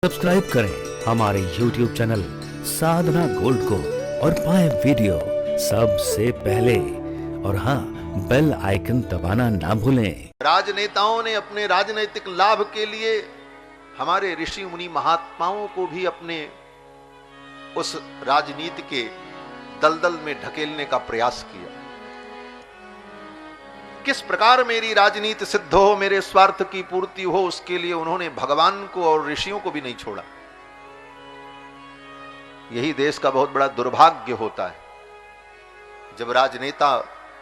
Subscribe करें हमारे YouTube channel साधना gold को और पाएं वीडियो सबसे पहले। और हाँ, बेल आइकन दबाना ना भूलें। राजनेताओं ने अपने राजनीतिक लाभ के लिए हमारे ऋषि मुनि महात्माओं को भी अपने उस राजनीति के दलदल में ढकेलने का प्रयास किया। किस प्रकार मेरी राजनीति सिद्ध हो, मेरे स्वार्थ की पूर्ति हो, उसके लिए उन्होंने भगवान को और ऋषियों को भी नहीं छोड़ा। यही देश का बहुत बड़ा दुर्भाग्य होता है जब राजनेता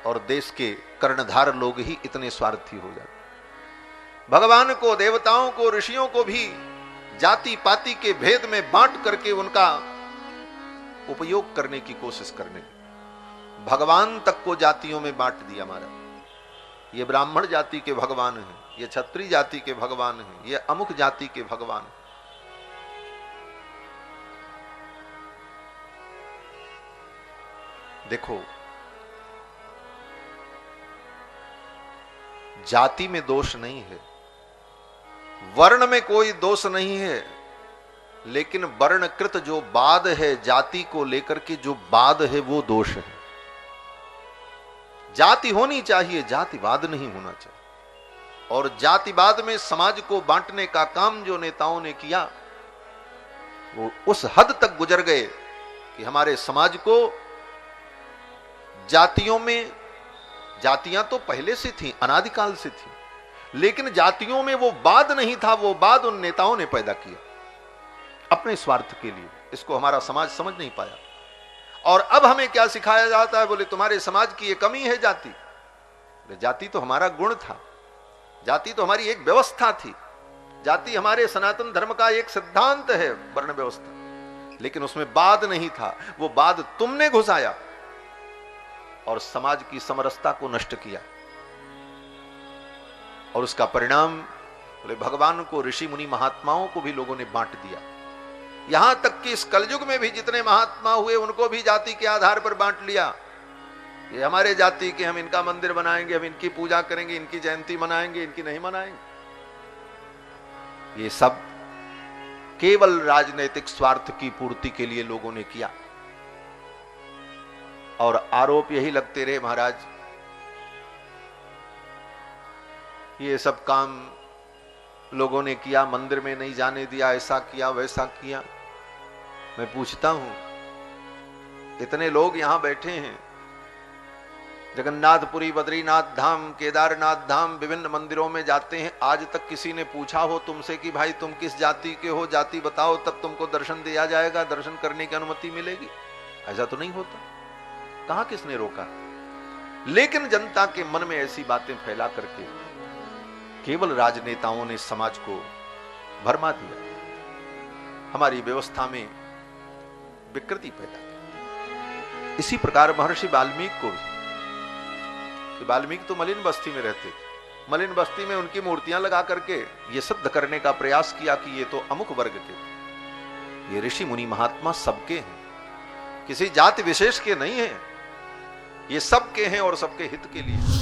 और देश के कर्णधार लोग ही इतने स्वार्थी हो जाते। भगवान को, देवताओं को, ऋषियों को भी जाति पाति के भेद में बांट करके उनका उपयोग करने की कोशिश करने लगे। भगवान तक को जातियों में बांट दिया। हमारा ये ब्राह्मण जाति के भगवान हैं, ये क्षत्रिय जाति के भगवान हैं, ये अमुक जाति के भगवान हैं। देखो, जाति में दोष नहीं है, वर्ण में कोई दोष नहीं है, लेकिन वर्णकृत जो बाद है, जाति को लेकर के जो बाद है, वो दोष है। जाति होनी चाहिए, जातिवाद नहीं होना चाहिए। और जातिवाद में समाज को बांटने का काम जो नेताओं ने किया, वो उस हद तक गुजर गए कि हमारे समाज को जातियों में, जातियां तो पहले से थी, अनादिकाल से थी, लेकिन जातियों में वो बाद नहीं था। वो बाद उन नेताओं ने पैदा किया अपने स्वार्थ के लिए। इसको हमारा समाज समझ नहीं पाया। और अब हमें क्या सिखाया जाता है? बोले तुम्हारे समाज की ये कमी है जाति। जाति तो हमारा गुण था, जाति तो हमारी एक व्यवस्था थी, जाति हमारे सनातन धर्म का एक सिद्धांत है, वर्ण व्यवस्था। लेकिन उसमें बाद नहीं था, वो बाद तुमने घुसाया और समाज की समरसता को नष्ट किया। और उसका परिणाम बोले भगवान को, ऋषि मुनि महात्माओं को भी लोगों ने बांट दिया। यहां तक कि इस कलयुग में भी जितने महात्मा हुए उनको भी जाति के आधार पर बांट लिया। ये हमारे जाति के, हम इनका मंदिर बनाएंगे, हम इनकी पूजा करेंगे, इनकी जयंती मनाएंगे, इनकी नहीं मनाएंगे। ये सब केवल राजनीतिक स्वार्थ की पूर्ति के लिए लोगों ने किया। और आरोप यही लगते रहे, महाराज ये सब काम लोगों ने किया, मंदिर में नहीं जाने दिया, ऐसा किया, वैसा किया। मैं पूछता हूं, इतने लोग यहां बैठे हैं, जगन्नाथपुरी, बद्रीनाथ धाम, केदारनाथ धाम, विभिन्न मंदिरों में जाते हैं। आज तक किसी ने पूछा हो तुमसे कि भाई तुम किस जाति के हो, जाति बताओ, तब तुमको दर्शन दिया जाएगा, दर्शन करने की अनुमति मिलेगी? ऐसा तो नहीं होता। कहां किसने रोका? लेकिन जनता के मन में ऐसी बातें फैला करके केवल राजनेताओं ने समाज को भरमा दिया, हमारी व्यवस्था में विकृति पैदा की। इसी प्रकार महर्षि वाल्मीकि को भी, वाल्मीकि तो मलिन बस्ती में रहते थे, मलिन बस्ती में उनकी मूर्तियां लगा करके ये सिद्ध करने का प्रयास किया कि ये तो अमुक वर्ग के। ये ऋषि मुनि महात्मा सबके हैं, किसी जाति विशेष के नहीं हैं, ये सबके हैं और सबके हित के लिए।